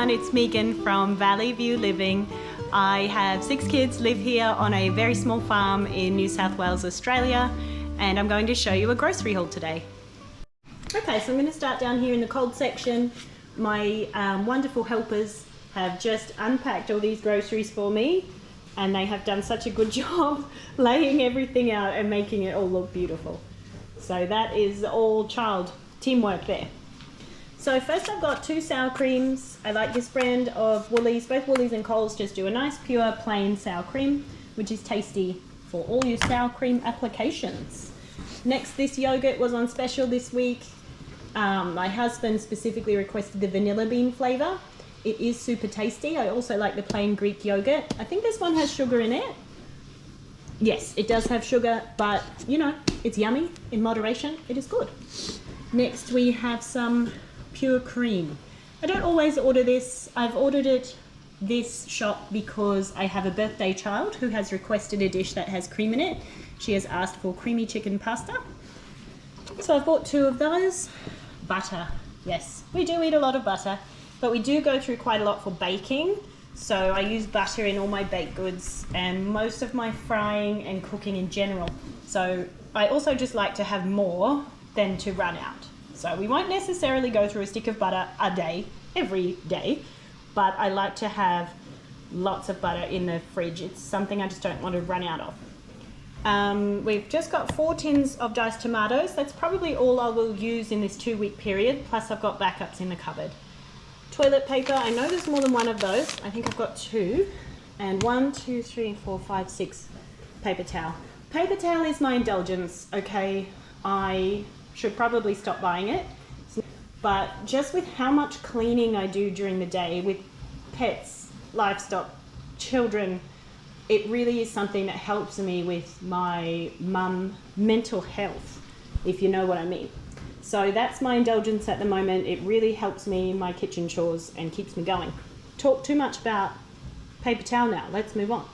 everyone, it's Megan from Valley View Living. I have 6 kids, live here on a very small farm in New South Wales, Australia, and I'm going to show you a grocery haul today. Okay, so I'm going to start down here in the cold section. My wonderful helpers have just unpacked all these groceries for me, and they have done such a good job laying everything out and making it all look beautiful. So that is all child teamwork there. So first I've got 2 sour creams. I like this brand of Woolies. Both Woolies and Coles just do a nice pure plain sour cream, which is tasty for all your sour cream applications. Next, this yogurt was on special this week. My husband specifically requested the vanilla bean flavour. It is super tasty. I also like the plain Greek yogurt. I think this one has sugar in it. Yes, it does have sugar, but you know, it's yummy in moderation. It is good. Next, we have some pure cream. I don't always order this. I've ordered it this shop because I have a birthday child who has requested a dish that has cream in it. She has asked for creamy chicken pasta. So I've bought 2 of those. Butter. Yes, we do eat a lot of butter, but we do go through quite a lot for baking. So I use butter in all my baked goods and most of my frying and cooking in general. So I also just like to have more than to run out. So we won't necessarily go through a stick of butter a day, every day, but I like to have lots of butter in the fridge. It's something I just don't want to run out of. We've just got 4 tins of diced tomatoes. That's probably all I will use in this 2-week period, plus I've got backups in the cupboard. Toilet paper, I know there's more than one of those. I think I've got 2. And 1, 2, 3, 4, 5, 6 paper towel. Paper towel is my indulgence, okay? I should probably stop buying it, but just with how much cleaning I do during the day with pets, livestock, children, it really is something that helps me with my mental health, if you know what I mean. So that's my indulgence at the moment. It really helps me in my kitchen chores and keeps me going. Talk too much about paper towel now. Let's move on.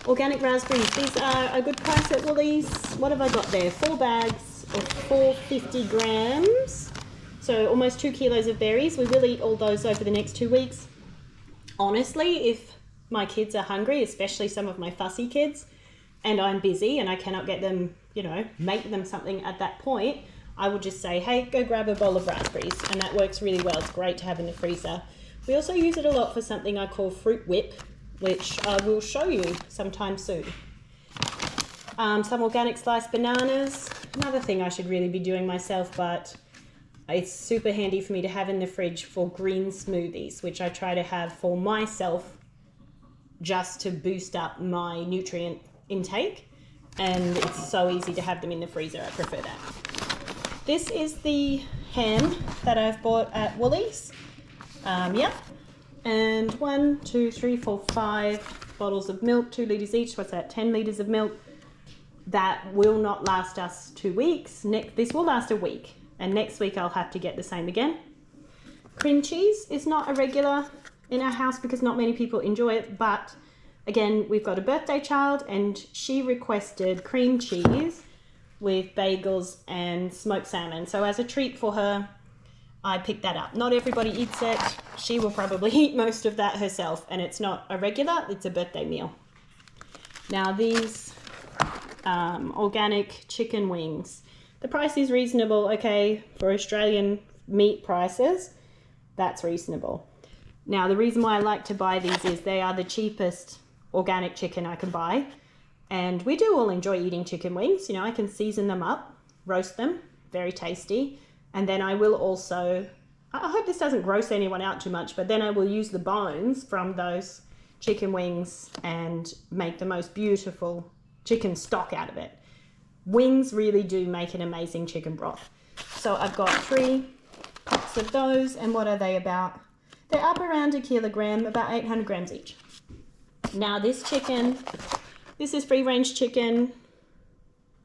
Organic raspberries. These are a good price at Woolies. What have I got there? 4 bags of 450 grams. So almost 2 kilos of berries. We will eat all those over the next 2 weeks. Honestly, if my kids are hungry, especially some of my fussy kids, and I'm busy and I cannot get them, you know, make them something at that point, I will just say, hey, go grab a bowl of raspberries. And that works really well. It's great to have in the freezer. We also use it a lot for something I call fruit whip, which I will show you sometime soon. Some organic sliced bananas. Another thing I should really be doing myself, but it's super handy for me to have in the fridge for green smoothies, which I try to have for myself just to boost up my nutrient intake. And it's so easy to have them in the freezer. I prefer that. This is the ham that I've bought at Woolies. Yeah. And 1, 2, 3, 4, 5 bottles of milk, 2 litres each. What's that? 10 litres of milk. That will not last us 2 weeks. This will last a week. And next week I'll have to get the same again. Cream cheese is not a regular in our house because not many people enjoy it. But again, we've got a birthday child and she requested cream cheese with bagels and smoked salmon. So as a treat for her, I picked that up. Not everybody eats it. She will probably eat most of that herself, and it's not a regular, it's a birthday meal. Now these organic chicken wings. The price is reasonable, okay, for Australian meat prices, that's reasonable. Now the reason why I like to buy these is they are the cheapest organic chicken I can buy. And we do all enjoy eating chicken wings. You know, I can season them up, roast them, very tasty. And then I will also, I hope this doesn't gross anyone out too much, but then I will use the bones from those chicken wings and make the most beautiful chicken stock out of it. Wings really do make an amazing chicken broth. So I've got 3 pots of those, and what are they about? They're up around 1 kilogram, about 800 grams each. Now this chicken, this is free range chicken.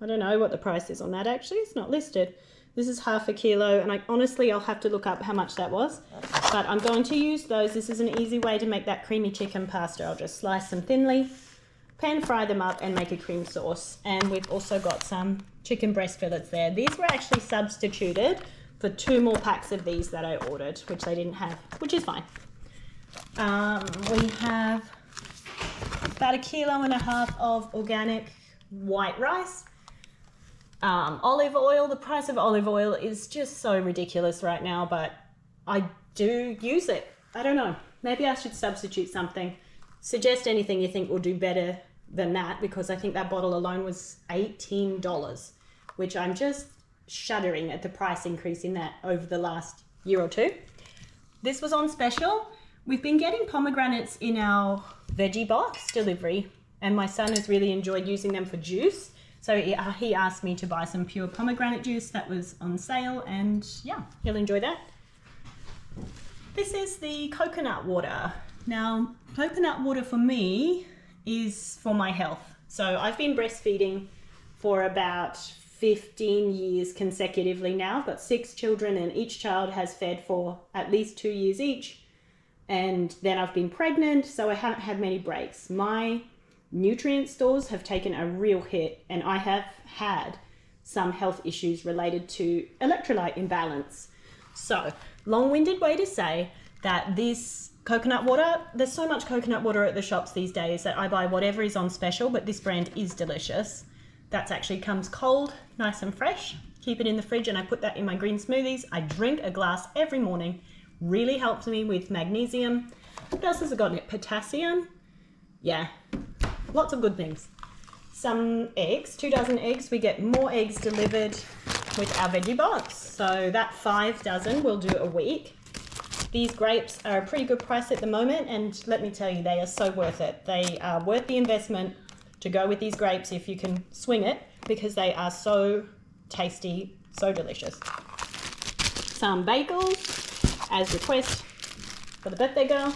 I don't know what the price is on that actually, it's not listed. This is half a kilo, and I'll have to look up how much that was. But I'm going to use those. This is an easy way to make that creamy chicken pasta. I'll just slice them thinly, pan fry them up, and make a cream sauce. And we've also got some chicken breast fillets there. These were actually substituted for 2 more packs of these that I ordered, which they didn't have, which is fine. We have about 1.5 kilos of organic white rice. Olive oil, the price of olive oil is just so ridiculous right now, but I do use it. I don't know, maybe I should substitute something. Suggest anything you think will do better than that, because I think that bottle alone was $18, which I'm just shuddering at the price increase in that over the last year or two. This was on special. We've been getting pomegranates in our veggie box delivery, and my son has really enjoyed using them for juice. So he asked me to buy some pure pomegranate juice that was on sale, and yeah, he'll enjoy that. This is the coconut water. Now, coconut water for me is for my health. So I've been breastfeeding for about 15 years consecutively now. I've got 6 children, and each child has fed for at least 2 years each. And then I've been pregnant, so I haven't had many breaks. My nutrient stores have taken a real hit, and I have had some health issues related to electrolyte imbalance. So, long-winded way to say that this coconut water, there's so much coconut water at the shops these days that I buy whatever is on special, but this brand is delicious. That actually comes cold, nice and fresh. Keep it in the fridge, and I put that in my green smoothies. I drink a glass every morning. Really helps me with magnesium. What else has it got in it? Potassium? Yeah, lots of good things. Some eggs, 2 dozen eggs. We get more eggs delivered with our veggie box. So that 5 dozen will do a week. These grapes are a pretty good price at the moment, and let me tell you, they are so worth it. They are worth the investment to go with these grapes if you can swing it, because they are so tasty, so delicious. Some bagels, as requested for the birthday girl.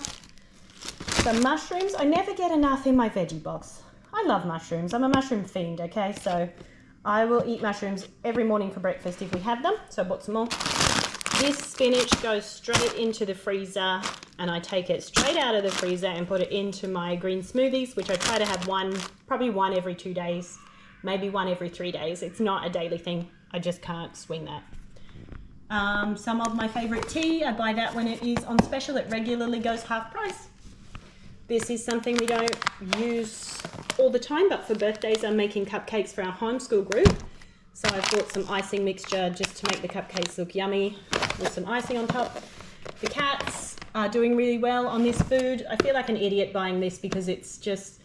Some mushrooms. I never get enough in my veggie box. I love mushrooms. I'm a mushroom fiend, okay? So I will eat mushrooms every morning for breakfast if we have them. So I bought some more. This spinach goes straight into the freezer, and I take it straight out of the freezer and put it into my green smoothies, which I try to have probably one every 2 days, maybe one every 3 days. It's not a daily thing. I just can't swing that. Some of my favorite tea, I buy that when it is on special. It regularly goes half price. This is something we don't use all the time, but for birthdays I'm making cupcakes for our homeschool group. So I've bought some icing mixture just to make the cupcakes look yummy with some icing on top. The cats are doing really well on this food. I feel like an idiot buying this because it's just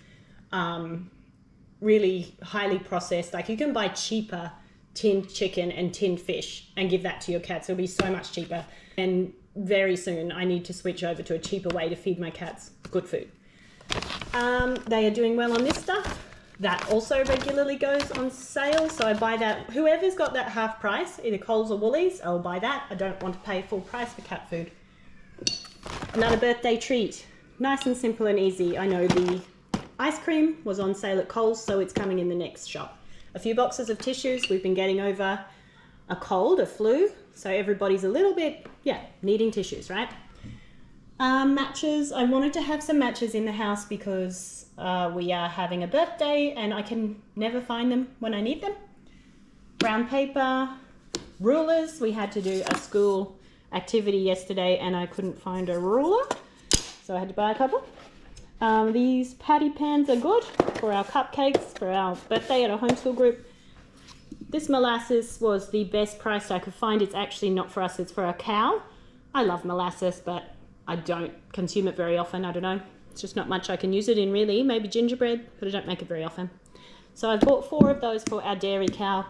really highly processed. Like, you can buy cheaper tinned chicken and tinned fish and give that to your cats. It'll be so much cheaper. And very soon I need to switch over to a cheaper way to feed my cats good food. They are doing well on this stuff. That also regularly goes on sale, so I buy that. Whoever's got that half price, either Coles or Woolies, I'll buy that. I don't want to pay full price for cat food. Another birthday treat. Nice and simple and easy. I know the ice cream was on sale at Coles, so it's coming in the next shop. A few boxes of tissues. We've been getting over a cold, a flu, so everybody's a little bit, needing tissues, right? Matches. I wanted to have some matches in the house because we are having a birthday and I can never find them when I need them. Brown paper, rulers. We had to do a school activity yesterday and I couldn't find a ruler, so I had to buy a couple. These patty pans are good for our cupcakes for our birthday at our homeschool group. This molasses was the best price I could find. It's actually not for us, it's for our cow. I love molasses, but I don't consume it very often. I don't know. It's just not much I can use it in, really. Maybe gingerbread, but I don't make it very often. So I bought 4 of those for our dairy cow.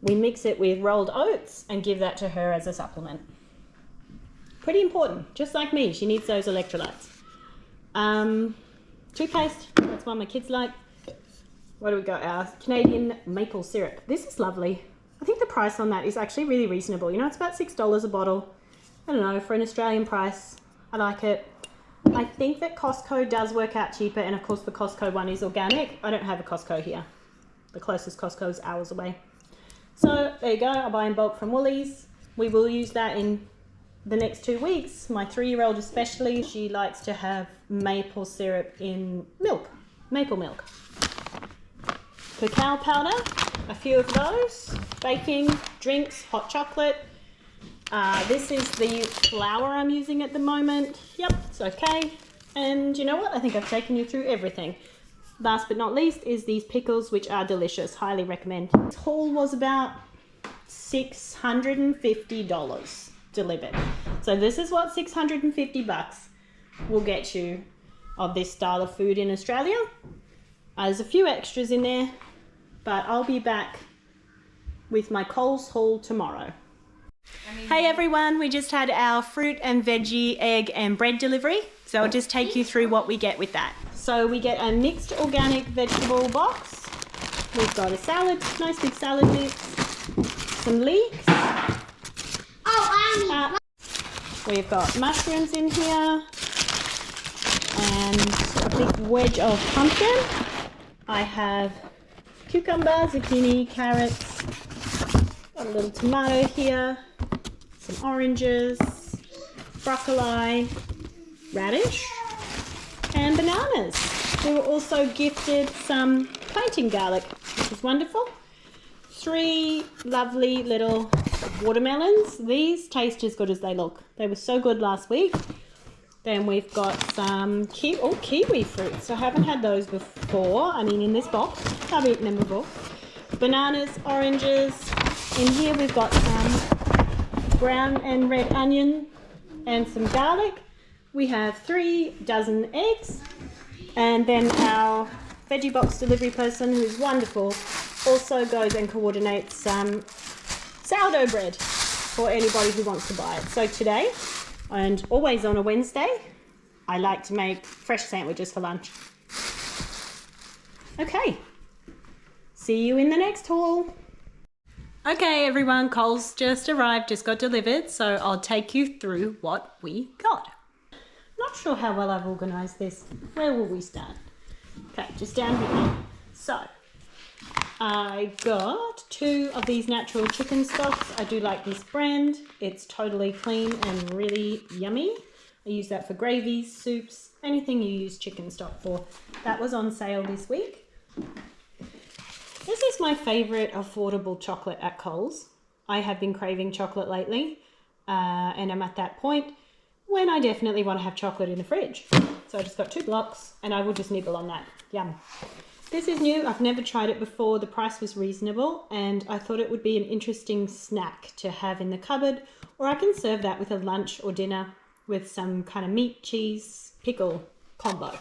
We mix it with rolled oats and give that to her as a supplement. Pretty important. Just like me, she needs those electrolytes. Toothpaste, that's one my kids like. What do we got? Our Canadian maple syrup. This is lovely. I think the price on that is actually really reasonable. You know, it's about $6 a bottle. I don't know, for an Australian price, I like it. I think that Costco does work out cheaper, and of course the Costco one is organic. I don't have a Costco here. The closest Costco is hours away. So there you go, I buy in bulk from Woolies. We will use that in the next 2 weeks. My 3-year-old especially, she likes to have maple syrup in milk, maple milk. Cacao powder, a few of those. Baking, drinks, hot chocolate. This is the flour I'm using at the moment. Yep, it's okay. And you know what? I think I've taken you through everything. Last but not least is these pickles, which are delicious. Highly recommend. This haul was about $650 delivered. So this is what 650 bucks will get you of this style of food in Australia. There's a few extras in there, but I'll be back with my Coles haul tomorrow. Hey everyone, we just had our fruit and veggie, egg and bread delivery. So I'll just take you through what we get with that. So we get a mixed organic vegetable box. We've got a salad, nice big salad mix, some leeks. We've got mushrooms in here and a big wedge of pumpkin. I have cucumber, zucchini, carrots, got a little tomato here, some oranges, broccoli, radish, and bananas. We were also gifted some plantain garlic, which is wonderful. 3 lovely little watermelons. These taste as good as they look. They were so good last week. Then we've got some kiwi fruits. I haven't had those before. I mean, in this box. I've eaten them before. Bananas, oranges. In here we've got some brown and red onion and some garlic. We have 3 dozen eggs. And then our veggie box delivery person, who's wonderful, also goes and coordinates some sourdough bread for anybody who wants to buy it. So today, and always on a Wednesday, I like to make fresh sandwiches for lunch. Okay, see you in the next haul. Okay everyone, Coles just arrived, just got delivered, so I'll take you through what we got. Not sure how well I've organised this. Where will we start? Okay, just down here. So, I got 2 of these natural chicken stocks. I do like this brand. It's totally clean and really yummy. I use that for gravies, soups, anything you use chicken stock for. That was on sale this week. This is my favourite affordable chocolate at Coles. I have been craving chocolate lately, and I'm at that point when I definitely want to have chocolate in the fridge. So I just got 2 blocks and I will just nibble on that. Yum. This is new. I've never tried it before. The price was reasonable and I thought it would be an interesting snack to have in the cupboard, or I can serve that with a lunch or dinner with some kind of meat, cheese, pickle combo.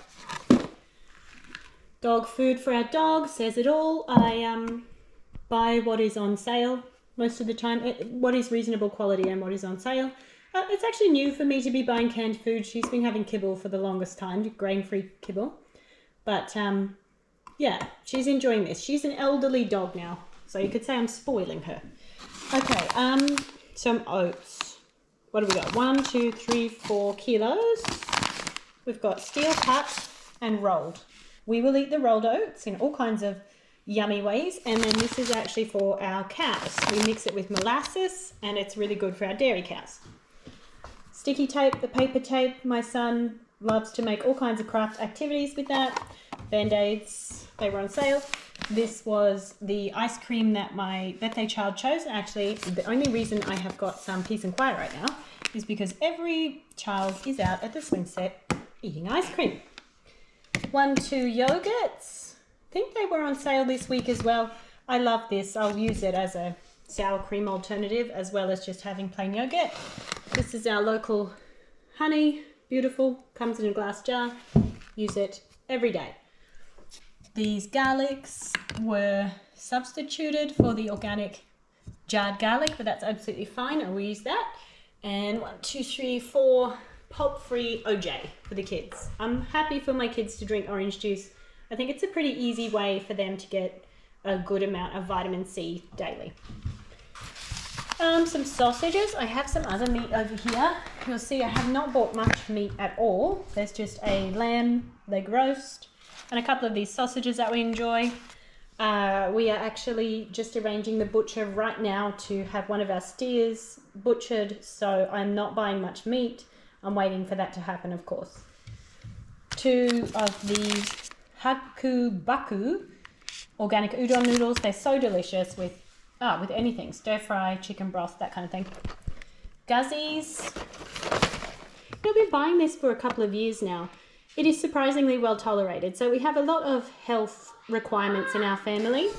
Dog food for our dog says it all. I buy what is on sale most of the time, what is reasonable quality and what is on sale. It's actually new for me to be buying canned food. She's been having kibble for the longest time, grain-free kibble. But yeah, she's enjoying this. She's an elderly dog now, so you could say I'm spoiling her. Okay, some oats. What have we got? 1, 2, 3, 4 kilos. We've got steel cut and rolled. We will eat the rolled oats in all kinds of yummy ways, and then this is actually for our cows. We mix it with molasses and it's really good for our dairy cows. Sticky tape, the paper tape. My son loves to make all kinds of craft activities with that. Band-Aids, they were on sale. This was the ice cream that my birthday child chose. Actually, the only reason I have got some peace and quiet right now is because every child is out at the swing set eating ice cream. 1, 2 yogurts. I think they were on sale this week as well. I love this. I'll use it as a sour cream alternative as well as just having plain yogurt. This is our local honey. Beautiful. Comes in a glass jar. Use it every day. These garlics were substituted for the organic jarred garlic, but that's absolutely fine. I will use that. And 1, 2, 3, 4 pulp-free OJ for the kids. I'm happy for my kids to drink orange juice. I think it's a pretty easy way for them to get a good amount of vitamin C daily. Some sausages. I have some other meat over here. You'll see I have not bought much meat at all. There's just a lamb leg roast and a couple of these sausages that we enjoy. We are actually just arranging the butcher right now to have one of our steers butchered, so I'm not buying much meat. I'm waiting for that to happen, of course. 2 of these hakubaku organic udon noodles. They're so delicious with anything, stir fry, chicken broth, that kind of thing. Guzzies. I've been buying this for a couple of years now. It is surprisingly well tolerated. So we have a lot of health requirements in our family.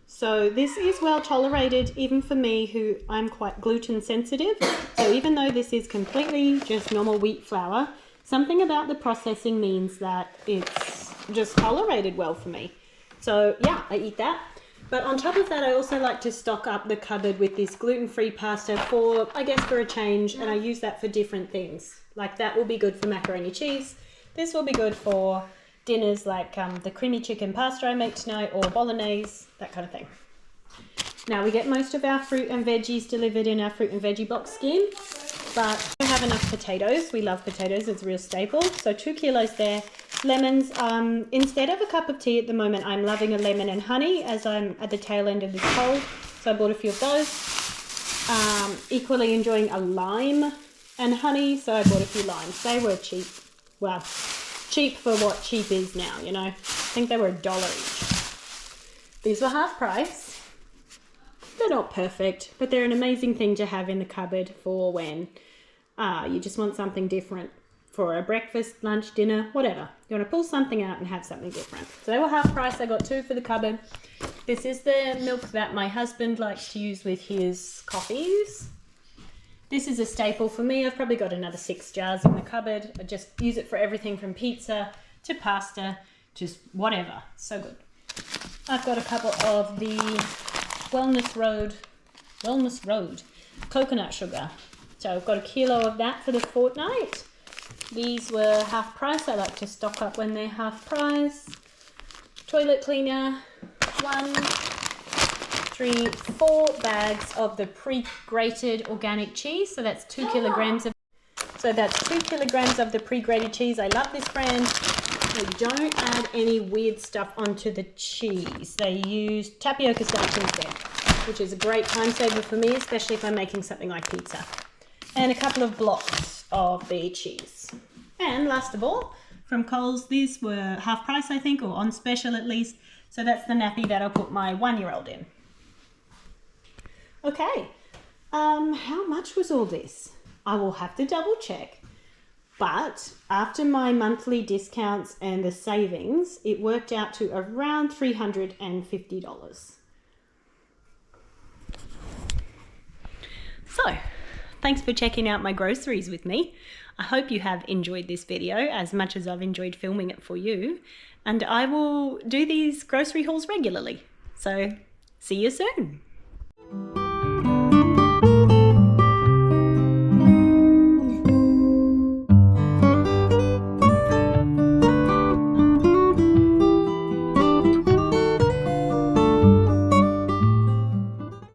So this is well tolerated even for me, who I'm quite gluten sensitive. So even though this is completely just normal wheat flour, something about the processing means that it's just tolerated well for me. So yeah, I eat that. But on top of that, I also like to stock up the cupboard with this gluten-free pasta for, I guess, for a change. And I use that for different things. Like that will be good for macaroni cheese. This will be good for dinners like the creamy chicken pasta I make tonight, or bolognese, that kind of thing. Now we get most of our fruit and veggies delivered in our fruit and veggie box scheme, but we have enough potatoes. We love potatoes, it's a real staple. So 2 kilos there. Lemons, instead of a cup of tea at the moment, I'm loving a lemon and honey as I'm at the tail end of this cold. So I bought a few of those. Equally enjoying a lime and honey, so I bought a few limes. They were cheap. Well, cheap for what cheap is now, you know. I think they were $1 each. These were half price. They're not perfect, but they're an amazing thing to have in the cupboard for when you just want something different for a breakfast, lunch, dinner, whatever. You want to pull something out and have something different. So they were half price. I got 2 for the cupboard. This is the milk that my husband likes to use with his coffees. This is a staple for me. I've probably got another 6 jars in the cupboard. I just use it for everything from pizza to pasta, just whatever. So good. I've got a couple of the Wellness Road coconut sugar. So I've got 1 kilo of that for the fortnight. These were half price. I like to stock up when they're half price. Toilet cleaner, 1, 3, 4 bags of the pre-grated organic cheese. So that's 2 kilograms of. So that's 2 kilograms of the pre-grated cheese. I love this brand. They don't add any weird stuff onto the cheese. They use tapioca starch instead, which is a great time saver for me, especially if I'm making something like pizza. And a couple of blocks of the cheese. And last of all, from Coles, these were half price, I think, or on special at least. So that's the nappy that I'll put my 1-year-old in. Okay, how much was all this? I will have to double check. But after my monthly discounts and the savings, it worked out to around $350. So, thanks for checking out my groceries with me. I hope you have enjoyed this video as much as I've enjoyed filming it for you. And I will do these grocery hauls regularly. So, see you soon.